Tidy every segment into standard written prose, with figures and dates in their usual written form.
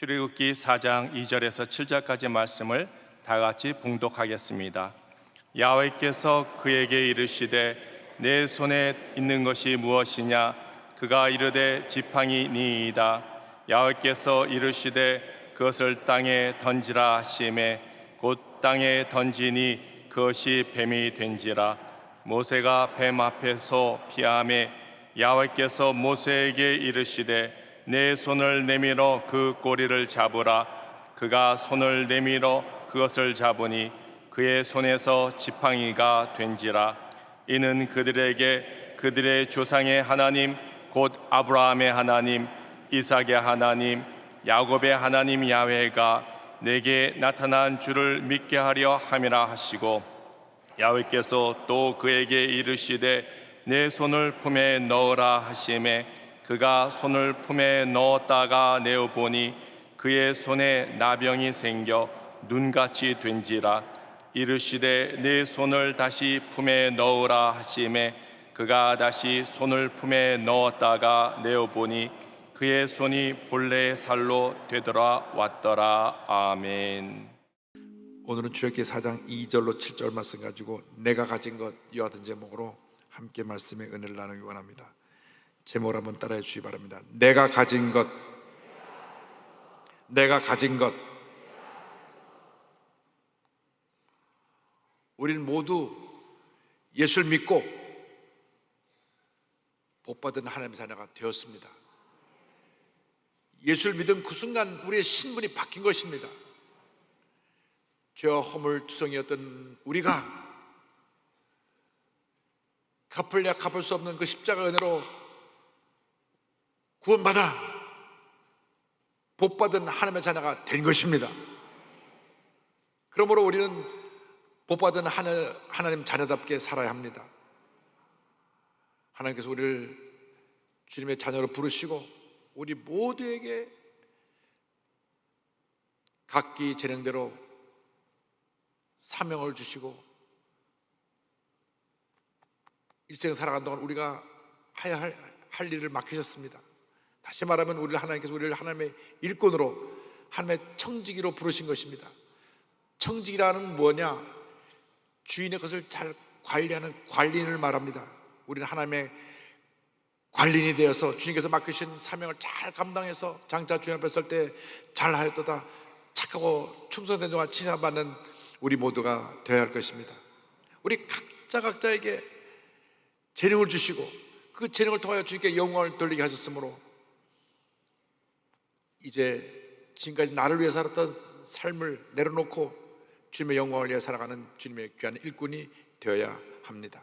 출애굽기 4장 2절에서 7절까지 말씀을 다 같이 봉독하겠습니다. 야훼께서 그에게 이르시되 내 손에 있는 것이 무엇이냐? 그가 이르되 지팡이니이다. 야훼께서 이르시되 그것을 땅에 던지라 하시매 곧 땅에 던지니 그것이 뱀이 된지라. 모세가 뱀 앞에서 피하매 야훼께서 모세에게 이르시되 내 손을 내밀어 그 꼬리를 잡으라. 그가 손을 내밀어 그것을 잡으니 그의 손에서 지팡이가 된지라. 이는 그들에게 그들의 조상의 하나님 곧 아브라함의 하나님, 이삭의 하나님, 야곱의 하나님 야훼가 내게 나타난 주를 믿게 하려 함이라 하시고, 야훼께서 또 그에게 이르시되 내 손을 품에 넣으라 하시매 그가 손을 품에 넣었다가 내어보니 그의 손에 나병이 생겨 눈같이 된지라. 이르시되 내 손을 다시 품에 넣으라 하시매 그가 다시 손을 품에 넣었다가 내어보니 그의 손이 본래의 살로 되돌아왔더라. 아멘. 오늘은 출애굽기 4장 2절로 7절 말씀 가지고 내가 가진 것 이와 같은 제목으로 함께 말씀의 은혜를 나누기 원합니다. 제목을 한번 따라해 주시기 바랍니다. 내가 가진 것, 내가 가진 것. 우리는 모두 예수를 믿고 복받은 하나님의 자녀가 되었습니다. 예수를 믿은 그 순간 우리의 신분이 바뀐 것입니다. 죄와 허물투성이었던 우리가 갚을래야 갚을 수 없는 그 십자가 은혜로 구원받아 복받은 하나님의 자녀가 된 것입니다. 그러므로 우리는 복받은 하나님 자녀답게 살아야 합니다. 하나님께서 우리를 주님의 자녀로 부르시고 우리 모두에게 각기 재능대로 사명을 주시고 일생 살아간 동안 우리가 해야 할 일을 맡기셨습니다. 다시 말하면 하나님께서 우리를 하나님의 일꾼으로 하나님의 청지기로 부르신 것입니다. 청지기라는 뭐냐? 주인의 것을 잘 관리하는 관리인을 말합니다. 우리는 하나님의 관리인이 되어서 주님께서 맡기신 사명을 잘 감당해서 장차 주님 앞에 설 때 잘하였도다 착하고 충성된 자와 칭찬받는 우리 모두가 되어야 할 것입니다. 우리 각자에게 재능을 주시고 그 재능을 통하여 주님께 영광을 돌리게 하셨으므로 이제 지금까지 나를 위해 살았던 삶을 내려놓고 주님의 영광을 위해 살아가는 주님의 귀한 일꾼이 되어야 합니다.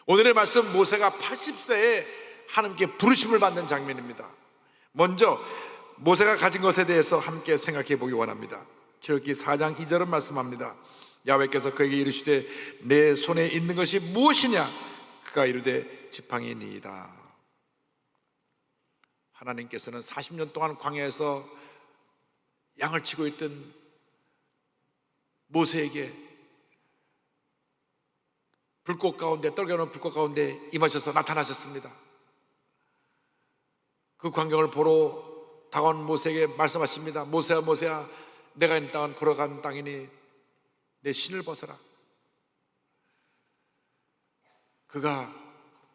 오늘의 말씀, 모세가 80세에 하나님께 부르심을 받는 장면입니다. 먼저 모세가 가진 것에 대해서 함께 생각해 보기 원합니다. 출애굽기 4장 2절은 말씀합니다. 야훼께서 그에게 이르시되 내 손에 있는 것이 무엇이냐? 그가 이르되 지팡이니이다. 하나님께서는 40년 동안 광야에서 양을 치고 있던 모세에게 불꽃 가운데, 떨겨놓은 불꽃 가운데 임하셔서 나타나셨습니다. 그 광경을 보러 다가온 모세에게 말씀하십니다. 모세야, 모세야, 내가 있는 땅은 걸어간 땅이니 내 신을 벗어라. 그가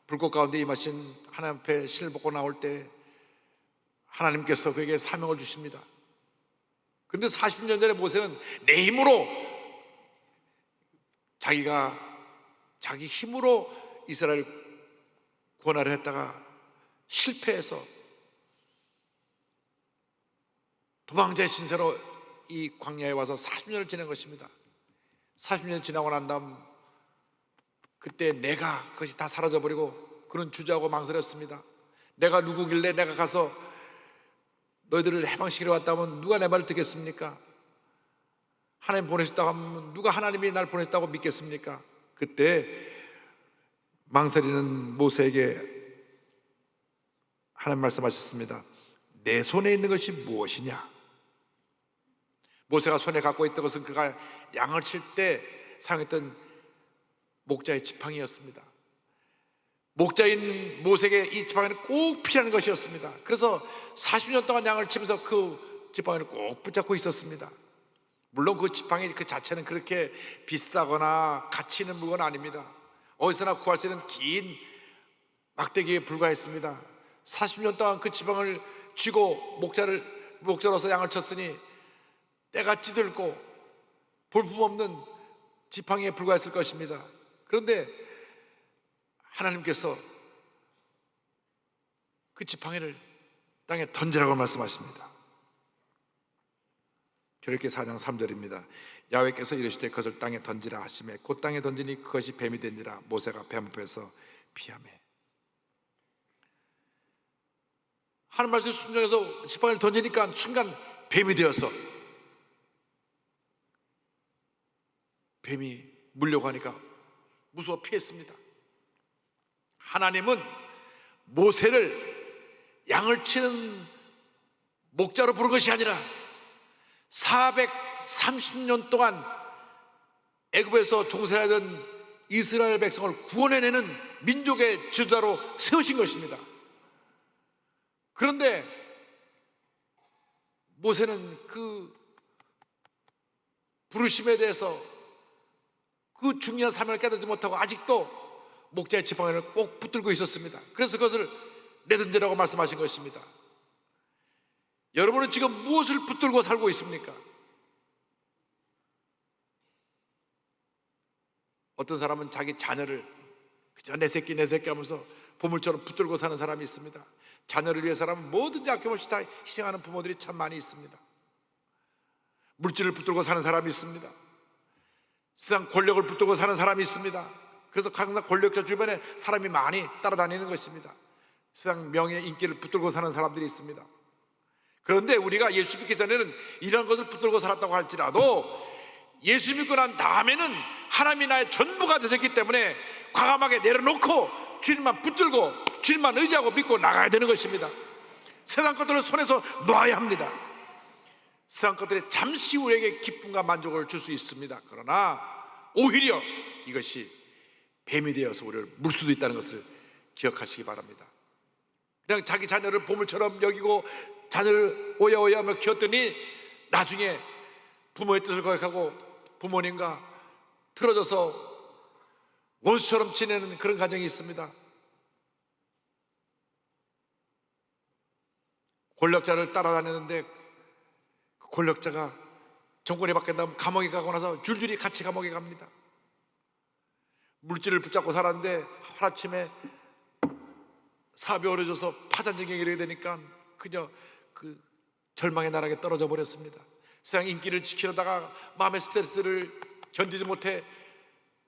불꽃 가운데 임하신 하나님 앞에 신을 벗고 나올 때 하나님께서 그에게 사명을 주십니다. 근데 40년 전에 모세는 내 힘으로 자기 힘으로 이스라엘 구원하려 했다가 실패해서 도망자의 신세로 이 광야에 와서 40년을 지낸 것입니다. 40년 지나고 난 다음 그때 내가 그것이 다 사라져버리고 그는 주저하고 망설였습니다. 내가 누구길래 내가 가서 너희들을 해방시키러 왔다면 누가 내 말을 듣겠습니까? 하나님 보내셨다고 하면 누가 하나님이 날 보냈다고 믿겠습니까? 그때 망설이는 모세에게 하나님 말씀하셨습니다. 내 손에 있는 것이 무엇이냐? 모세가 손에 갖고 있던 것은 그가 양을 칠 때 사용했던 목자의 지팡이였습니다. 목자인 모세에게 이 지팡이는 꼭 필요한 것이었습니다. 그래서 40년 동안 양을 치면서 그 지팡이를 꼭 붙잡고 있었습니다. 물론 그 지팡이 그 자체는 그렇게 비싸거나 가치 있는 물건 아닙니다. 어디서나 구할 수 있는 긴 막대기에 불과했습니다. 40년 동안 그 지팡이를 쥐고 목자로서 양을 쳤으니 때가 찌들고 볼품없는 지팡이에 불과했을 것입니다. 그런데 하나님께서 그 지팡이를 땅에 던지라고 말씀하십니다. 출애굽기 4장 3절입니다. 야훼께서 이르시되 그것을 땅에 던지라 하시매 곧 땅에 던지니 그것이 뱀이 된지라 모세가 뱀 앞에서 피하매. 하나님 말씀 순종해서 지팡이를 던지니까 순간 뱀이 되어서 뱀이 물려고 하니까 무서워 피했습니다. 하나님은 모세를 양을 치는 목자로 부른 것이 아니라 430년 동안 애굽에서 종살이하던 이스라엘 백성을 구원해내는 민족의 지도자로 세우신 것입니다. 그런데 모세는 그 부르심에 대해서 그 중요한 사명을 깨닫지 못하고 아직도 목자의 지팡이를 꼭 붙들고 있었습니다. 그래서 그것을 내던지라고 말씀하신 것입니다. 여러분은 지금 무엇을 붙들고 살고 있습니까? 어떤 사람은 자기 자녀를 그저 내 새끼 하면서 보물처럼 붙들고 사는 사람이 있습니다. 자녀를 위해서라면 뭐든지 아낌없이 다 희생하는 부모들이 참 많이 있습니다. 물질을 붙들고 사는 사람이 있습니다. 세상 권력을 붙들고 사는 사람이 있습니다. 그래서 항상 권력자 주변에 사람이 많이 따라다니는 것입니다. 세상 명예, 인기를 붙들고 사는 사람들이 있습니다. 그런데 우리가 예수 믿기 전에는 이런 것을 붙들고 살았다고 할지라도 예수 믿고 난 다음에는 하나님이 나의 전부가 되셨기 때문에 과감하게 내려놓고 주님만 붙들고 주님만 의지하고 믿고 나가야 되는 것입니다. 세상 것들을 손에서 놔야 합니다. 세상 것들이 잠시 우리에게 기쁨과 만족을 줄 수 있습니다. 그러나 오히려 이것이 뱀이 되어서 우리를 물 수도 있다는 것을 기억하시기 바랍니다. 그냥 자기 자녀를 보물처럼 여기고 자녀를 오야오야하며 키웠더니 나중에 부모의 뜻을 거역하고 부모님과 틀어져서 원수처럼 지내는 그런 가정이 있습니다. 권력자를 따라다녔는데 그 권력자가 정권이 바뀐다면 감옥에 가고 나서 줄줄이 같이 감옥에 갑니다. 물질을 붙잡고 살았는데 하루아침에 사업이 어려져서 파산증에 이르게 되니까 그저 그 절망의 나락에 떨어져 버렸습니다. 세상 인기를 지키려다가 마음의 스트레스를 견디지 못해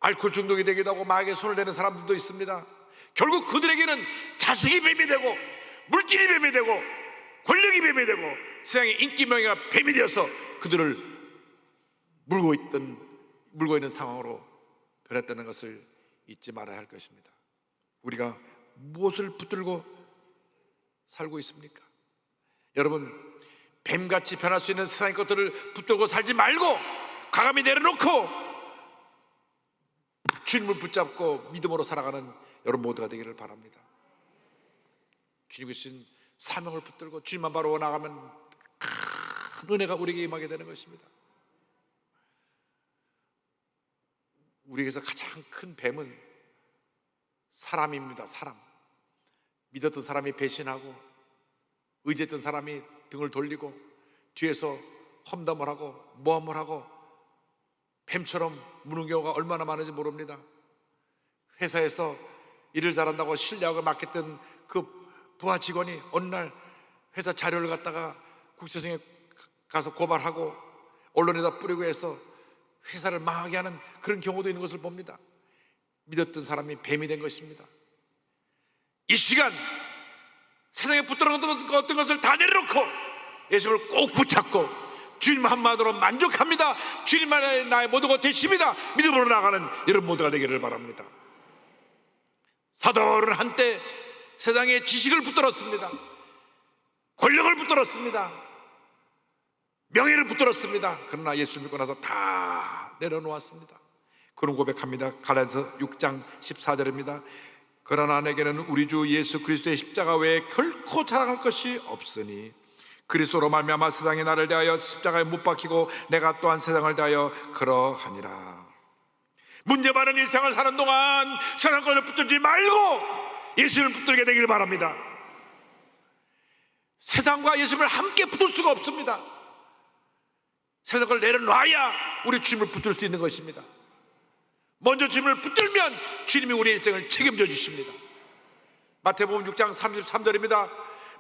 알코올 중독이 되기도 하고 마약에 손을 대는 사람들도 있습니다. 결국 그들에게는 자식이 뱀이 되고 물질이 뱀이 되고 권력이 뱀이 되고 세상의 인기 명예가 뱀이 되어서 그들을 물고 있는 상황으로 변했다는 것을 잊지 말아야 할 것입니다. 우리가 무엇을 붙들고 살고 있습니까? 여러분, 뱀같이 변할 수 있는 세상의 것들을 붙들고 살지 말고 과감히 내려놓고 주님을 붙잡고 믿음으로 살아가는 여러분 모두가 되기를 바랍니다. 주님이 주신 사명을 붙들고 주님만 바로 나가면 큰 은혜가 우리에게 임하게 되는 것입니다. 우리에게서 가장 큰 뱀은 사람입니다. 사람. 믿었던 사람이 배신하고 의지했던 사람이 등을 돌리고 뒤에서 험담을 하고 모함을 하고 뱀처럼 무는 경우가 얼마나 많은지 모릅니다. 회사에서 일을 잘한다고 신뢰하고 맡겼던 그 부하 직원이 어느 날 회사 자료를 갖다가 국세청에 가서 고발하고 언론에다 뿌리고 해서 회사를 망하게 하는 그런 경우도 있는 것을 봅니다. 믿었던 사람이 뱀이 된 것입니다. 이 시간 세상에 붙들어놓은 어떤 것을 다 내려놓고 예수를 꼭 붙잡고 주님 한마디로 만족합니다. 주님만이 나의 모두가 되십니다. 믿음으로 나가는 여러분 모두가 되기를 바랍니다. 사도는 한때 세상에 지식을 붙들었습니다. 권력을 붙들었습니다. 명예를 붙들었습니다. 그러나 예수 믿고 나서 다 내려놓았습니다. 그런 고백합니다. 갈라디아서 6장 14절입니다. 그러나 내게는 우리 주 예수 그리스도의 십자가 외에 결코 자랑할 것이 없으니 그리스도로 말미암아 세상이 나를 대하여 십자가에 못 박히고 내가 또한 세상을 대하여 그러하니라. 문제 많은 이 세상을 사는 동안 세상 것을 붙들지 말고 예수님을 붙들게 되길 바랍니다. 세상과 예수님을 함께 붙들 수가 없습니다. 세상 걸 내려놔야 우리 주님을 붙들 수 있는 것입니다. 먼저 주님을 붙들면 주님이 우리의 인생을 책임져 주십니다. 마태복음 6장 33절입니다.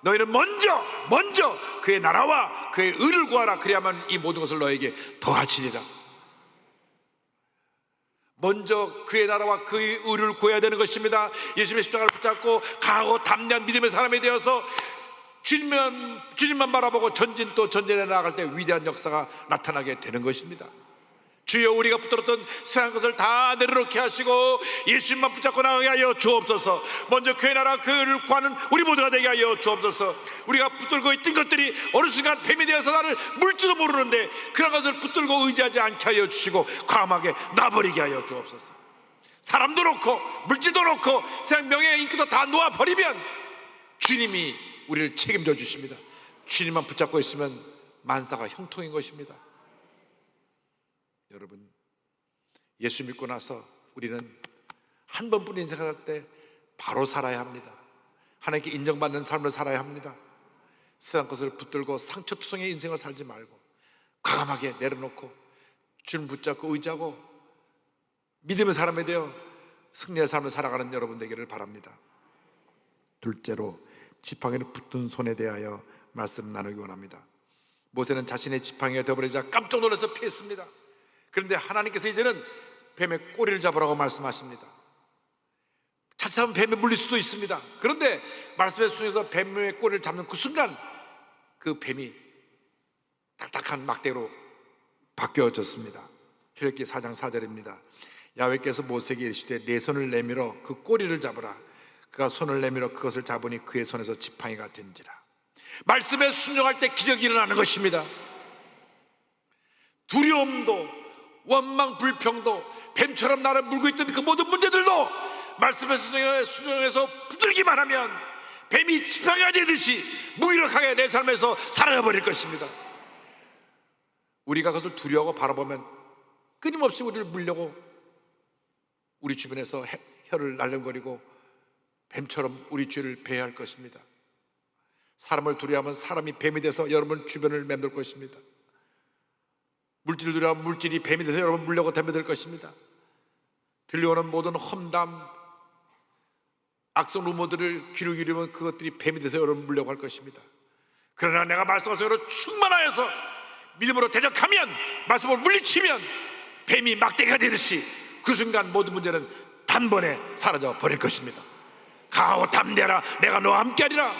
너희는 먼저 그의 나라와 그의 의를 구하라. 그래야만 이 모든 것을 너에게 더하시리라. 먼저 그의 나라와 그의 의를 구해야 되는 것입니다. 예수님의 십자가를 붙잡고 강하고 담대한 믿음의 사람이 되어서 주님만 바라보고 전진해 나아갈 때 위대한 역사가 나타나게 되는 것입니다. 주여, 우리가 붙들었던 세상 것을 다 내려놓게 하시고 예수님만 붙잡고 나가게 하여 주옵소서. 먼저 그의 나라 그를 구하는 우리 모두가 되게 하여 주옵소서. 우리가 붙들고 있던 것들이 어느 순간 뱀이 되어서 나를 물지도 모르는데 그런 것을 붙들고 의지하지 않게 하여 주시고 과감하게 놔버리게 하여 주옵소서. 사람도 놓고 물질도 놓고 세상 명예 인기도 다 놓아버리면 주님이 우리를 책임져 주십니다. 주님만 붙잡고 있으면 만사가 형통인 것입니다. 여러분, 예수 믿고 나서 우리는 한 번뿐인 인생 살 때 바로 살아야 합니다. 하나님께 인정받는 삶을 살아야 합니다. 세상 것을 붙들고 상처투성의 인생을 살지 말고 과감하게 내려놓고 주님 붙잡고 의지하고 믿음의 사람이 되어 승리의 삶을 살아가는 여러분 되기를 바랍니다. 둘째로, 지팡이를 붙든 손에 대하여 말씀 나누기 원합니다. 모세는 자신의 지팡이가 되어버리자 깜짝 놀라서 피했습니다. 그런데 하나님께서 이제는 뱀의 꼬리를 잡으라고 말씀하십니다. 자칫하면 뱀에 물릴 수도 있습니다. 그런데 말씀에 순종해서 뱀의 꼬리를 잡는 그 순간 그 뱀이 딱딱한 막대로 바뀌어졌습니다. 출애굽기 4장 4절입니다. 야훼께서 모세에게 이르시되 내 손을 내밀어 그 꼬리를 잡으라. 그가 손을 내밀어 그것을 잡으니 그의 손에서 지팡이가 된지라. 말씀에 순종할 때 기적이 일어나는 것입니다. 두려움도 원망 불평도 뱀처럼 나를 물고 있던 그 모든 문제들도 말씀에 순종해서 붙들기만 하면 뱀이 지팡이가 되듯이 무기력하게 내 삶에서 사라져버릴 것입니다. 우리가 그것을 두려워하고 바라보면 끊임없이 우리를 물려고 우리 주변에서 혀를 날름거리고 뱀처럼 우리 죄를 배회할 것입니다. 사람을 두려워하면 사람이 뱀이 돼서 여러분 주변을 맴돌 것입니다. 물질을 두려워하면 물질이 뱀이 돼서 여러분 물려고 덤벼들 것입니다. 들려오는 모든 험담, 악성 루머들을 귀를 기울이면 그것들이 뱀이 돼서 여러분 물려고 할 것입니다. 그러나 내가 말씀하신 대로 충만하여서 믿음으로 대적하면, 말씀을 물리치면 뱀이 막대기가 되듯이 그 순간 모든 문제는 단번에 사라져 버릴 것입니다. 강하고 담대하라. 내가 너와 함께하리라.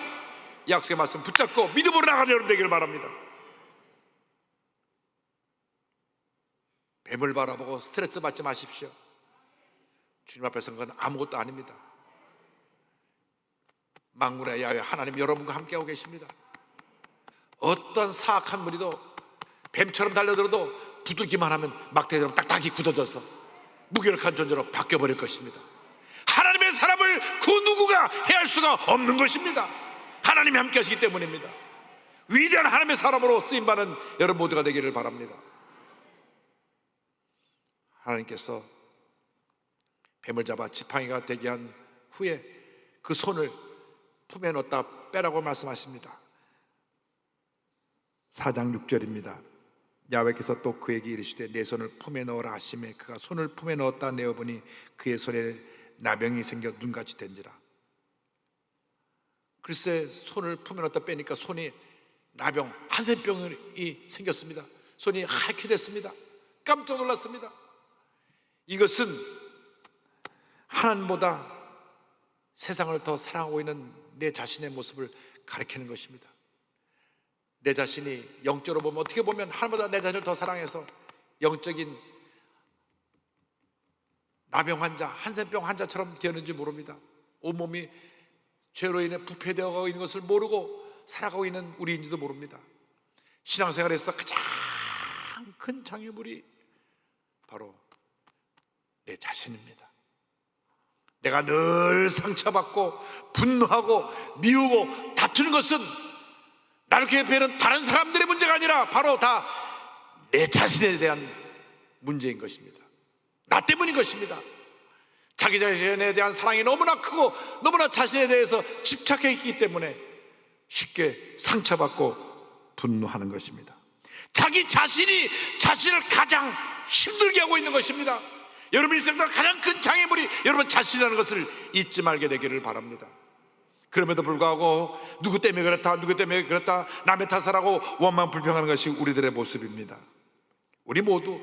약속의 말씀 붙잡고 믿음으로 나가는 여러분 되기를 바랍니다. 뱀을 바라보고 스트레스 받지 마십시오. 주님 앞에 선 건 아무것도 아닙니다. 만군의 야훼 하나님 여러분과 함께하고 계십니다. 어떤 사악한 무리도 뱀처럼 달려들어도 붙들기만 하면 막대기처럼 딱딱이 굳어져서 무기력한 존재로 바뀌어버릴 것입니다. 하나님의 사람을 그 누구가 해할 수가 없는 것입니다. 하나님이 함께 하시기 때문입니다. 위대한 하나님의 사람으로 쓰임받는 여러분 모두가 되기를 바랍니다. 하나님께서 뱀을 잡아 지팡이가 되게 한 후에 그 손을 품에 넣었다 빼라고 말씀하십니다. 4장 6절입니다. 야훼께서 또 그에게 이르시되 내 손을 품에 넣으라 하시매 그가 손을 품에 넣었다 내어보니 그의 손에 나병이 생겨 눈같이 된지라. 글쎄, 손을 품에 넣었다 빼니까 손이 나병, 한센병이 생겼습니다. 손이 하얗게 됐습니다. 깜짝 놀랐습니다. 이것은 하나님보다 세상을 더 사랑하고 있는 내 자신의 모습을 가리키는 것입니다. 내 자신이 영적으로 보면, 어떻게 보면 하나님보다 내 자신을 더 사랑해서 영적인 나병 환자, 한센병 환자처럼 되었는지 모릅니다. 온몸이 죄로 인해 부패되어 있는 것을 모르고 살아가고 있는 우리인지도 모릅니다. 신앙생활에서 가장 큰 장애물이 바로 내 자신입니다. 내가 늘 상처받고 분노하고 미우고 다투는 것은 나를 괴롭히는 다른 사람들의 문제가 아니라 바로 다 내 자신에 대한 문제인 것입니다. 나 때문인 것입니다. 자기 자신에 대한 사랑이 너무나 크고 너무나 자신에 대해서 집착해 있기 때문에 쉽게 상처받고 분노하는 것입니다. 자기 자신이 자신을 가장 힘들게 하고 있는 것입니다. 여러분 일생도 가장 큰 장애물이 여러분 자신이라는 것을 잊지 말게 되기를 바랍니다. 그럼에도 불구하고 누구 때문에 그렇다, 누구 때문에 그렇다, 남의 탓을 하고 원망 불평하는 것이 우리들의 모습입니다. 우리 모두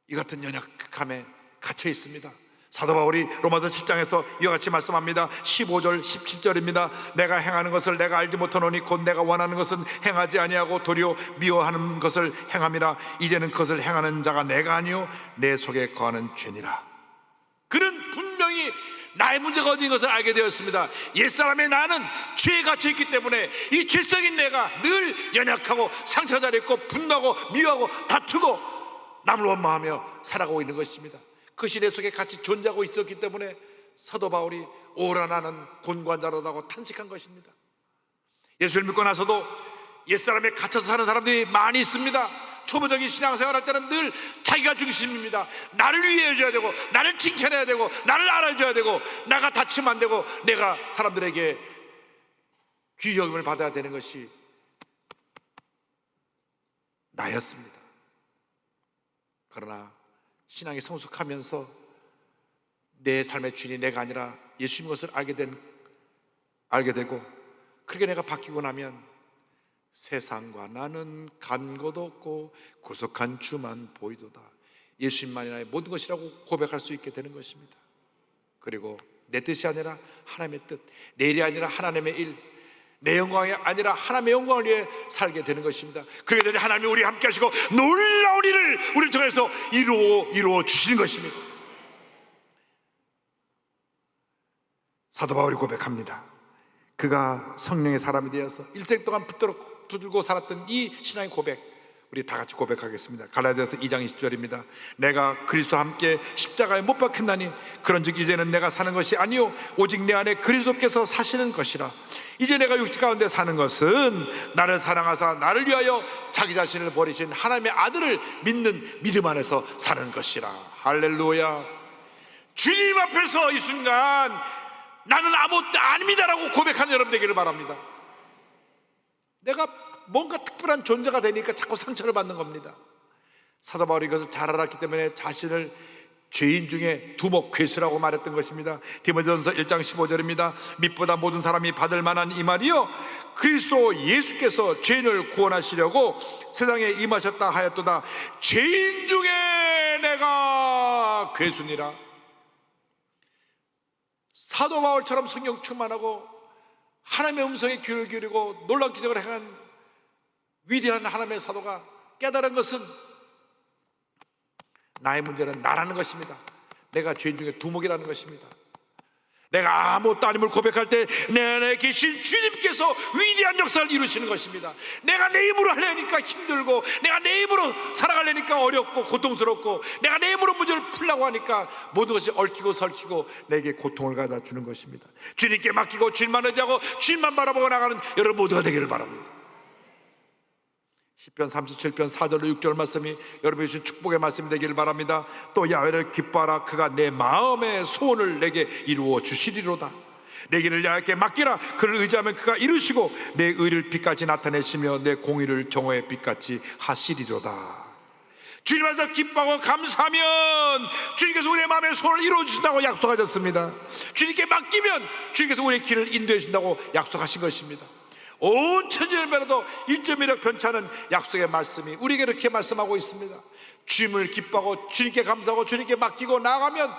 이 같은 연약함에 갇혀 있습니다. 사도 바울이 로마서 7장에서 이와 같이 말씀합니다. 15절 17절입니다. 내가 행하는 것을 내가 알지 못하노니 곧 내가 원하는 것은 행하지 아니하고 도리어 미워하는 것을 행함이라. 이제는 그것을 행하는 자가 내가 아니요 내 속에 거하는 죄니라. 그는 분명히 나의 문제가 어디인 것을 알게 되었습니다. 옛사람의 나는 죄에 갇혀 있기 때문에 이 죄성인 내가 늘 연약하고 상처 잘 있고 분노하고 미워하고 다투고 남을 원망하며 살아가고 있는 것입니다. 그것이 내 속에 같이 존재하고 있었기 때문에 사도 바울이 오라 나는 곤고한자로다고 탄식한 것입니다. 예수를 믿고 나서도 옛사람에 갇혀서 사는 사람들이 많이 있습니다. 초보적인 신앙생활 할 때는 늘 자기가 중심입니다. 나를 위해줘야 되고 나를 칭찬해야 되고 나를 알아줘야 되고 나가 다치면 안 되고 내가 사람들에게 귀여움을 받아야 되는 것이 나였습니다. 그러나 신앙이 성숙하면서 내 삶의 주인이 내가 아니라 예수님인 것을 알게 되고 그렇게 내가 바뀌고 나면 세상과 나는 간 것 없고 구속한 주만 보이도다. 예수님만이 나의 모든 것이라고 고백할 수 있게 되는 것입니다. 그리고 내 뜻이 아니라 하나님의 뜻, 내 일이 아니라 하나님의 일, 내 영광이 아니라 하나님의 영광을 위해 살게 되는 것입니다. 그렇게 되니 하나님이 우리 함께 하시고 놀라운 일을 우리를 통해서 이루어 주시는 것입니다. 사도 바울이 고백합니다. 그가 성령의 사람이 되어서 일생 동안 붙들고 살았던 이 신앙의 고백, 우리 다 같이 고백하겠습니다. 갈라디아서 2장 20절입니다. 내가 그리스도와 함께 십자가에 못 박혔나니 그런즉 이제는 내가 사는 것이 아니요 오직 내 안에 그리스도께서 사시는 것이라. 이제 내가 육체 가운데 사는 것은 나를 사랑하사 나를 위하여 자기 자신을 버리신 하나님의 아들을 믿는 믿음 안에서 사는 것이라. 할렐루야. 주님 앞에서 이 순간 나는 아무것도 아닙니다라고 고백하는 여러분 되기를 바랍니다. 내가 뭔가 특별한 존재가 되니까 자꾸 상처를 받는 겁니다. 사도 바울이 이것을 잘 알았기 때문에 자신을 죄인 중에 두목 괴수라고 말했던 것입니다. 디모데전서 1장 15절입니다. 밑보다 모든 사람이 받을 만한 이 말이요 그리스도 예수께서 죄인을 구원하시려고 세상에 임하셨다 하였도다. 죄인 중에 내가 괴수니라. 사도 바울처럼 성령 충만하고 하나님의 음성에 귀를 기울이고 놀라운 기적을 행한 위대한 하나님의 사도가 깨달은 것은 나의 문제는 나라는 것입니다. 내가 죄인 중에 두목이라는 것입니다. 내가 아무것도 아님을 고백할 때 내 안에 계신 주님께서 위대한 역사를 이루시는 것입니다. 내가 내 힘으로 하려니까 힘들고 내가 내 힘으로 살아가려니까 어렵고 고통스럽고 내가 내 힘으로 문제를 풀려고 하니까 모든 것이 얽히고 설키고 내게 고통을 가다 주는 것입니다. 주님께 맡기고 주님만 의지하고 주님만 바라보고 나가는 여러분 모두가 되기를 바랍니다. 시편 37편 4절로 6절 말씀이 여러분이 주신 축복의 말씀이 되기를 바랍니다. 또 야훼를 기뻐하라. 그가 내 마음의 소원을 내게 이루어 주시리로다. 내 길을 야훼께 맡기라. 그를 의지하면 그가 이루시고 내 의를 빛같이 나타내시며 내 공의를 정오의 빛같이 하시리로다. 주님 안에서 기뻐하고 감사하면 주님께서 우리의 마음의 소원을 이루어 주신다고 약속하셨습니다. 주님께 맡기면 주님께서 우리의 길을 인도해 주신다고 약속하신 것입니다. 온 천지연배라도 1.1억 편차는 약속의 말씀이 우리에게 이렇게 말씀하고 있습니다. 주님을 기뻐하고 주님께 감사하고 주님께 맡기고 나아가면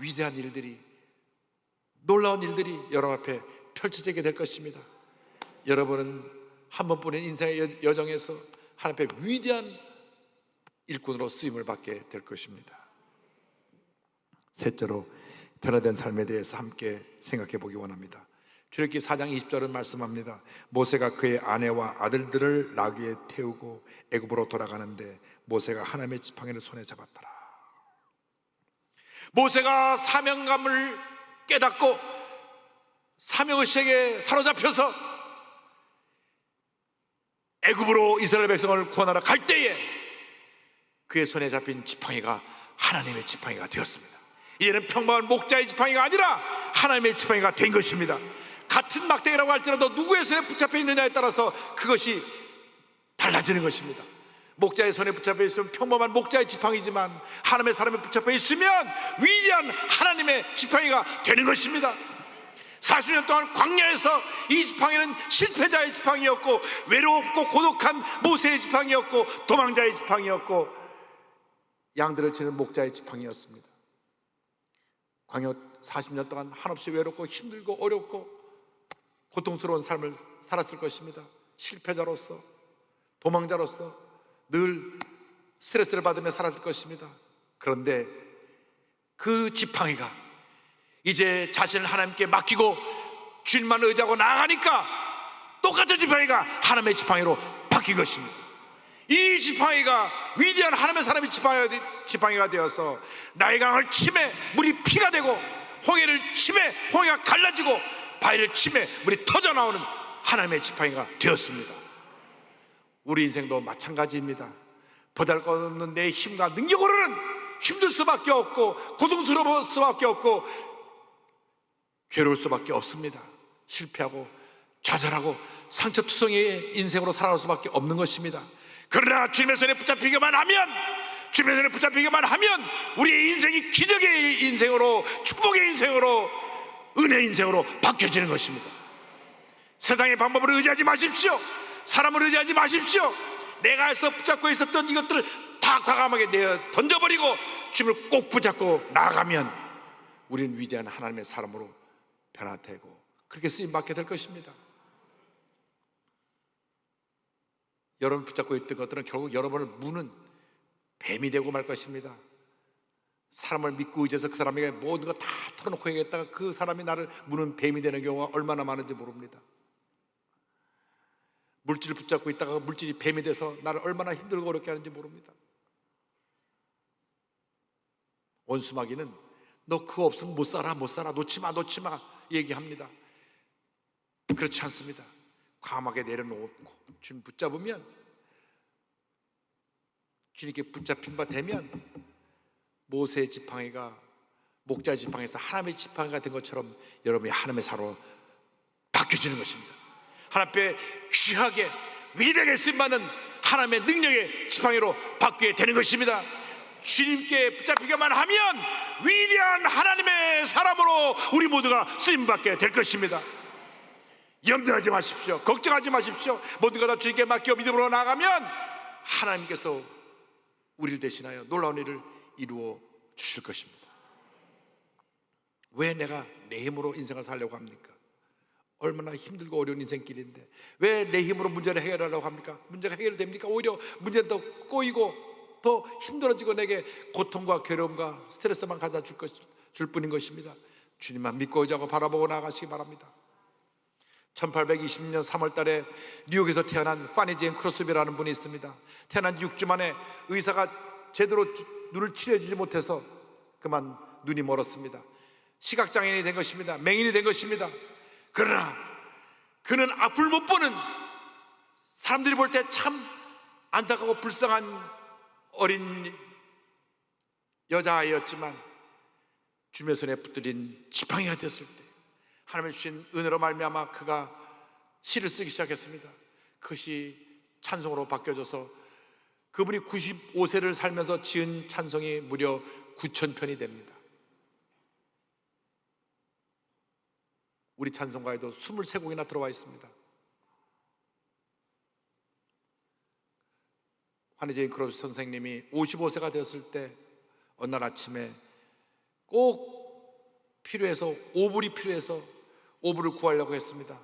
위대한 일들이, 놀라운 일들이 여러분 앞에 펼쳐지게 될 것입니다. 여러분은 한 번뿐인 인생의 여정에서 하나님 앞에 위대한 일꾼으로 쓰임을 받게 될 것입니다. 셋째로 변화된 삶에 대해서 함께 생각해 보기 원합니다. 출애굽기 4장 20절은 말씀합니다. 모세가 그의 아내와 아들들을 나귀에 태우고 애굽으로 돌아가는데 모세가 하나님의 지팡이를 손에 잡았더라. 모세가 사명감을 깨닫고 사명의식에 사로잡혀서 애굽으로 이스라엘 백성을 구원하러 갈 때에 그의 손에 잡힌 지팡이가 하나님의 지팡이가 되었습니다. 이제는 평범한 목자의 지팡이가 아니라 하나님의 지팡이가 된 것입니다. 같은 막대기라고 할지라도 누구의 손에 붙잡혀 있느냐에 따라서 그것이 달라지는 것입니다. 목자의 손에 붙잡혀 있으면 평범한 목자의 지팡이지만 하나님의 사람에 붙잡혀 있으면 위대한 하나님의 지팡이가 되는 것입니다. 40년 동안 광야에서 이 지팡이는 실패자의 지팡이였고, 외롭고 고독한 모세의 지팡이였고, 도망자의 지팡이였고, 양들을 치는 목자의 지팡이였습니다. 광야 40년 동안 한없이 외롭고 힘들고 어렵고 고통스러운 삶을 살았을 것입니다. 실패자로서, 도망자로서 늘 스트레스를 받으며 살았을 것입니다. 그런데 그 지팡이가 이제 자신을 하나님께 맡기고 주님만 의지하고 나아가니까 똑같은 지팡이가 하나님의 지팡이로 바뀐 것입니다. 이 지팡이가 위대한 하나님의 사람의 지팡이가 되어서 나일강을 치매 물이 피가 되고, 홍해를 치매 홍해가 갈라지고, 바위를 치매 물이 터져 나오는 하나님의 지팡이가 되었습니다. 우리 인생도 마찬가지입니다. 보잘것없는 내 힘과 능력으로는 힘들 수밖에 없고, 고통스러울 수밖에 없고, 괴로울 수밖에 없습니다. 실패하고 좌절하고 상처투성이의 인생으로 살아갈 수밖에 없는 것입니다. 그러나 주님의 손에 붙잡히기만 하면, 주님의 손에 붙잡히기만 하면 우리의 인생이 기적의 인생으로, 축복의 인생으로, 은혜의 인생으로 바뀌어지는 것입니다. 세상의 방법을 의지하지 마십시오. 사람을 의지하지 마십시오. 내가 해서 붙잡고 있었던 이것들을 다 과감하게 내어 던져버리고 주님을 꼭 붙잡고 나아가면 우리는 위대한 하나님의 사람으로 변화되고 그렇게 쓰임받게 될 것입니다. 여러분 붙잡고 있던 것들은 결국 여러분을 무는 뱀이 되고 말 것입니다. 사람을 믿고 의지해서 그 사람에게 모든 거 다 털어놓고 얘기했다가 그 사람이 나를 무는 뱀이 되는 경우가 얼마나 많은지 모릅니다. 물질을 붙잡고 있다가 물질이 뱀이 돼서 나를 얼마나 힘들고 어렵게 하는지 모릅니다. 원수마귀는 너 그거 없으면 못 살아, 못 살아, 놓지 마 얘기합니다. 그렇지 않습니다. 과감하게 내려놓고 주님 붙잡으면, 주님께 붙잡힌 바 되면 모세의 지팡이가 목자의 지팡이에서 하나님의 지팡이가 된 것처럼 여러분이 하나님의 사로 바뀌어지는 것입니다. 하나님 앞에 귀하게 위대하게 쓰임받는 하나님의 능력의 지팡이로 바뀌게 되는 것입니다. 주님께 붙잡히기만 하면 위대한 하나님의 사람으로 우리 모두가 쓰임받게 될 것입니다. 염려하지 마십시오. 걱정하지 마십시오. 모든 것 다 주님께 맡겨 믿음으로 나가면 하나님께서 우리를 대신하여 놀라운 일을 이루어 주실 것입니다. 왜 내가 내 힘으로 인생을 살려고 합니까? 얼마나 힘들고 어려운 인생길인데 왜 내 힘으로 문제를 해결하려고 합니까? 문제가 해결됩니까? 오히려 문제는 더 꼬이고 더 힘들어지고 내게 고통과 괴로움과 스트레스만 가져다 줄 뿐인 것입니다. 주님만 믿고 의지하고 바라보고 나아가시기 바랍니다. 1820년 3월 달에 뉴욕에서 태어난 파니 제인 크로스비라는 분이 있습니다. 태어난 6주 만에 의사가 제대로 눈을 치료해주지 못해서 그만 눈이 멀었습니다. 시각장애인이 된 것입니다. 맹인이 된 것입니다. 그러나 그는 앞을 못 보는, 사람들이 볼 때 참 안타깝고 불쌍한 어린 여자아이였지만 주님의 손에 붙들린 지팡이가 되었을 때 하나님의 주신 은혜로 말미암아 그가 시를 쓰기 시작했습니다. 그것이 찬송으로 바뀌어져서 그분이 95세를 살면서 지은 찬송이 무려 9,000편이 됩니다. 우리 찬송가에도 23곡이나 들어와 있습니다. 환희제인 크로스 선생님이 55세가 되었을 때 어느 날 아침에 꼭 필요해서, 오불이 필요해서 오불을 구하려고 했습니다.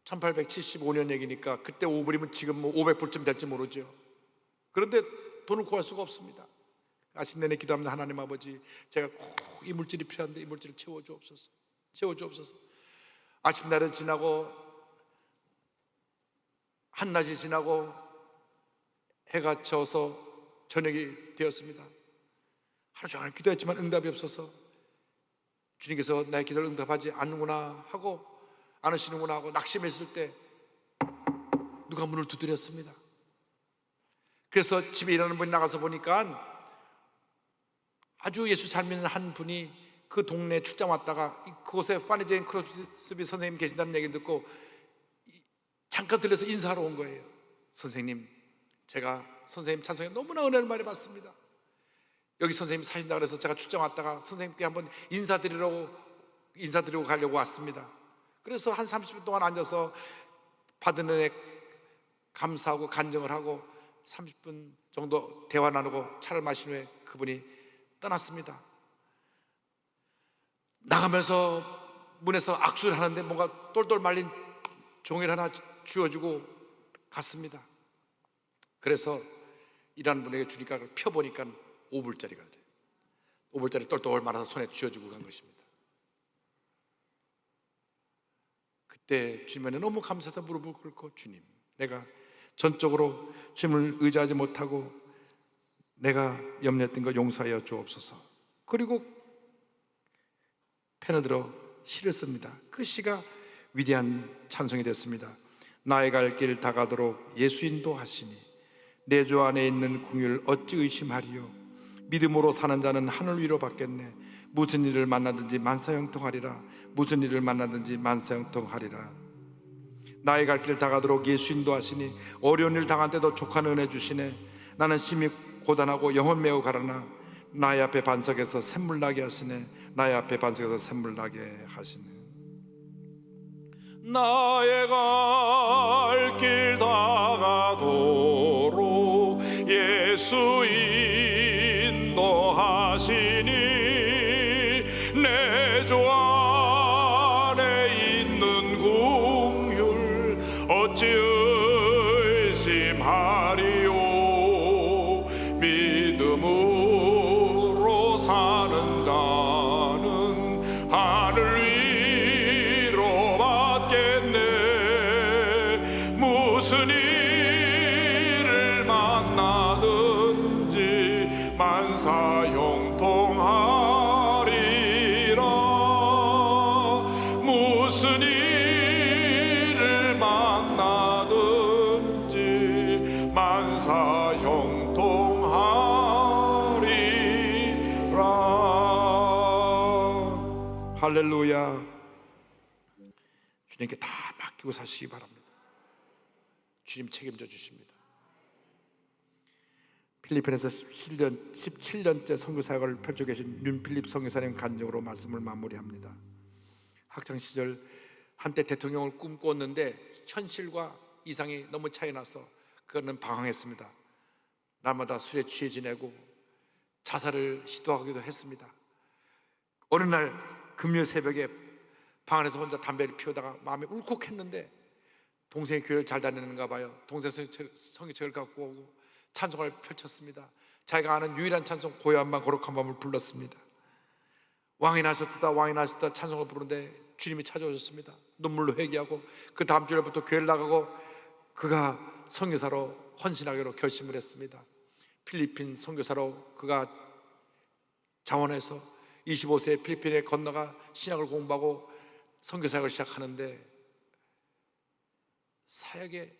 1875년 얘기니까 그때 오불이면 지금 500불쯤 될지 모르죠. 그런데 돈을 구할 수가 없습니다. 아침 내내 기도합니다. 하나님 아버지, 제가 꼭 이 물질이 필요한데 이 물질을 채워주옵소서. 아침날이 지나고 한낮이 지나고 해가 져서 저녁이 되었습니다. 하루 종일 기도했지만 응답이 없어서 주님께서 나의 기도를 응답하지 않는구나 하고, 않으시는구나 하고 낙심했을 때 누가 문을 두드렸습니다. 그래서 집에 일하는 분이 나가서 보니까 아주 예수 잘 믿는 한 분이 그 동네에 출장 왔다가 그곳에 파니제인 크로스비 선생님 계신다는 얘기 듣고 잠깐 들려서 인사하러 온 거예요. 선생님, 제가 선생님 찬송에 너무나 은혜를 많이 받습니다. 여기 선생님 사신다 그래서 제가 출장 왔다가 선생님께 한번 인사드리고 가려고 왔습니다. 그래서 한 30분 동안 앉아서 받은 은혜 감사하고 간증을 하고 30분 정도 대화 나누고 차를 마신 후에 그분이 떠났습니다. 나가면서 문에서 악수를 하는데 뭔가 똘똘 말린 종이를 하나 쥐어주고 갔습니다. 그래서 일하는 분에게 주니까 그걸 펴보니까 5불짜리가 돼요. 5불짜리 똘똘 말아서 손에 쥐어주고 간 것입니다. 그때 주님한테 너무 감사해서 무릎을 꿇고, 주님, 내가 전적으로 주님을 의지하지 못하고 내가 염려했던 거 용서하여 주옵소서. 그리고 펜을 들어 시를 씁니다. 그 시가 위대한 찬송이 됐습니다. 나의 갈 길 다가도록 예수 인도하시니 내 주 안에 있는 궁유를 어찌 의심하리요. 믿음으로 사는 자는 하늘 위로 받겠네. 무슨 일을 만나든지 만사형통하리라. 무슨 일을 만나든지 만사형통하리라. 나의 갈 길 다가도록 예수 인도하시니 어려운 일 당한 때도 족한 은혜 주시네. 나는 심히 고단하고 영혼 매우 가라나 나의 앞에 반석에서 샘물 나게 하시네. 나의 앞에 반석에서 샘물 나게 하시네. 나의 갈 길 다가도록 예수 인도하시니 내 주 안에 있는 궁휼 어찌 의심하리요. 믿음으로 사는 자는 하늘 위로 받겠네. 무슨 일을 만나든지 만사형통하리라. 무슨 일을 만나든지 만사형통하리라. 할렐루야. 주님께 다 맡기고 사시기 바랍니다. 주님 책임져 주십니다. 필리핀에서 17년째 선교 사역을 펼쳐 계신 윤필립 선교사님 간증으로 말씀을 마무리합니다. 학창시절 한때 대통령을 꿈꾸었는데 현실과 이상이 너무 차이 나서 그거는 방황했습니다. 날마다 술에 취해 지내고 자살을 시도하기도 했습니다. 어느 날 금요 새벽에 방 안에서 혼자 담배를 피우다가 마음이 울컥했는데 동생이 교회를 잘 다니는가 봐요. 동생 성경책을 갖고 오고 찬송을 펼쳤습니다. 자기가 아는 유일한 찬송 고요한 밤 거룩한 밤을 불렀습니다. 왕이 나셨다 왕이 나셨다 찬송을 부르는데 주님이 찾아오셨습니다. 눈물로 회개하고 그 다음 주일부터 교회를 나가고 그가 선교사로 헌신하기로 결심을 했습니다. 필리핀 선교사로 그가 자원해서 25세에 필리핀에 건너가 신학을 공부하고 선교사역을 시작하는데 사역에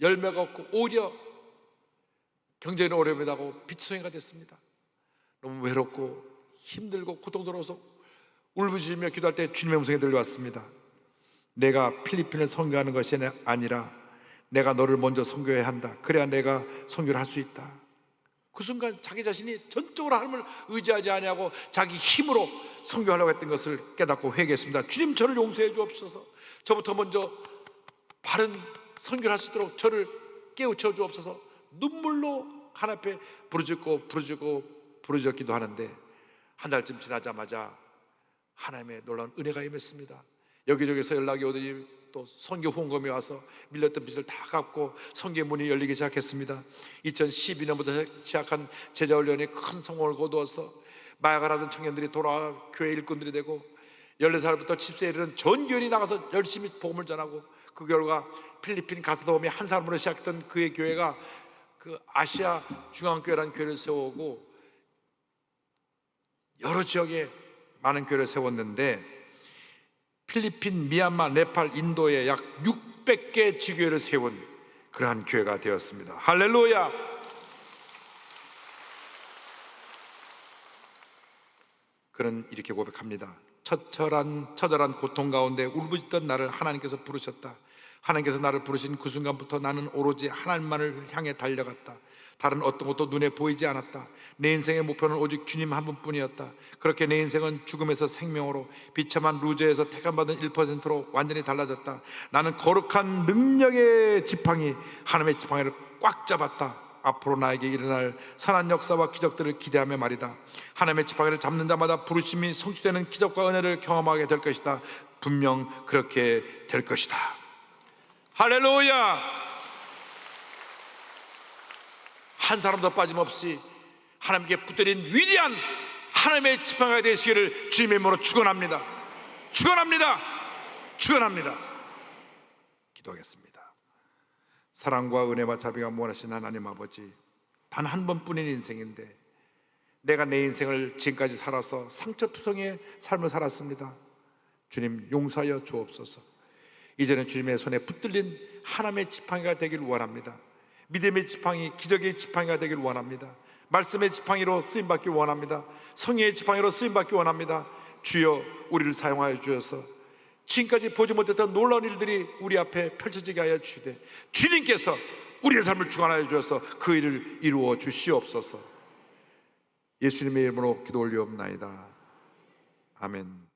열매가 없고 오히려 경제는 어려움이 나고 빚투성이가 됐습니다. 너무 외롭고 힘들고 고통스러워서 울부짖으며 기도할 때 주님의 음성이 들려왔습니다. 내가 필리핀을 선교하는 것이 아니라 내가 너를 먼저 선교해야 한다. 그래야 내가 선교를 할 수 있다. 그 순간 자기 자신이 전적으로 하나님을 의지하지 아니하고 자기 힘으로 선교하려고 했던 것을 깨닫고 회개했습니다. 주님, 저를 용서해 주옵소서. 저부터 먼저 바른 선교를 할 수 있도록 저를 깨우쳐 주옵소서. 눈물로 하나님 앞에 부르짖기도 하는데 한 달쯤 지나자마자 하나님의 놀라운 은혜가 임했습니다. 여기저기서 연락이 오더니 또 선교 후원금이 와서 밀렸던 빚을 다 갚고 선교 문이 열리기 시작했습니다. 2012년부터 시작한 제자훈련이 큰 성공을 거두어서 마약을 하던 청년들이 돌아와 교회 일꾼들이 되고 14살부터 10세에 이르는 전 교인이 나가서 열심히 복음을 전하고 그 결과 필리핀 가스도움이 한 사람으로 시작했던 그의 교회가 그 아시아 중앙교회라는 교회를 세우고 여러 지역에 많은 교회를 세웠는데 필리핀, 미얀마, 네팔, 인도에 약 600개 지교회를 세운 그러한 교회가 되었습니다. 할렐루야. 그는 이렇게 고백합니다. 처절한 고통 가운데 울부짖던 나를 하나님께서 부르셨다. 하나님께서 나를 부르신 그 순간부터 나는 오로지 하나님만을 향해 달려갔다. 다른 어떤 것도 눈에 보이지 않았다. 내 인생의 목표는 오직 주님 한 분뿐이었다. 그렇게 내 인생은 죽음에서 생명으로, 비참한 루저에서 택함받은 1%로 완전히 달라졌다. 나는 거룩한 능력의 지팡이, 하나님의 지팡이를 꽉 잡았다. 앞으로 나에게 일어날 선한 역사와 기적들을 기대하며 말이다. 하나님의 지팡이를 잡는 자마다 부르심이 성취되는 기적과 은혜를 경험하게 될 것이다. 분명 그렇게 될 것이다. 할렐루야. 한 사람도 빠짐없이 하나님께 붙들린 위대한 하나님의 지팡이가 되시기를 주님의 이름으로 축원합니다. 축원합니다. 축원합니다. 기도하겠습니다. 사랑과 은혜와 자비가 무한하신 하나님 아버지, 단 한 번뿐인 인생인데 내가 내 인생을 지금까지 살아서 상처투성이의 삶을 살았습니다. 주님 용서하여 주옵소서. 이제는 주님의 손에 붙들린 하나님의 지팡이가 되기를 원합니다. 믿음의 지팡이, 기적의 지팡이가 되기를 원합니다. 말씀의 지팡이로 쓰임받기 원합니다. 성의의 지팡이로 쓰임받기 원합니다. 주여 우리를 사용하여 주셔서 지금까지 보지 못했던 놀라운 일들이 우리 앞에 펼쳐지게 하여 주시되 주님께서 우리의 삶을 주관하여 주셔서 그 일을 이루어 주시옵소서. 예수님의 이름으로 기도 올리옵나이다. 아멘.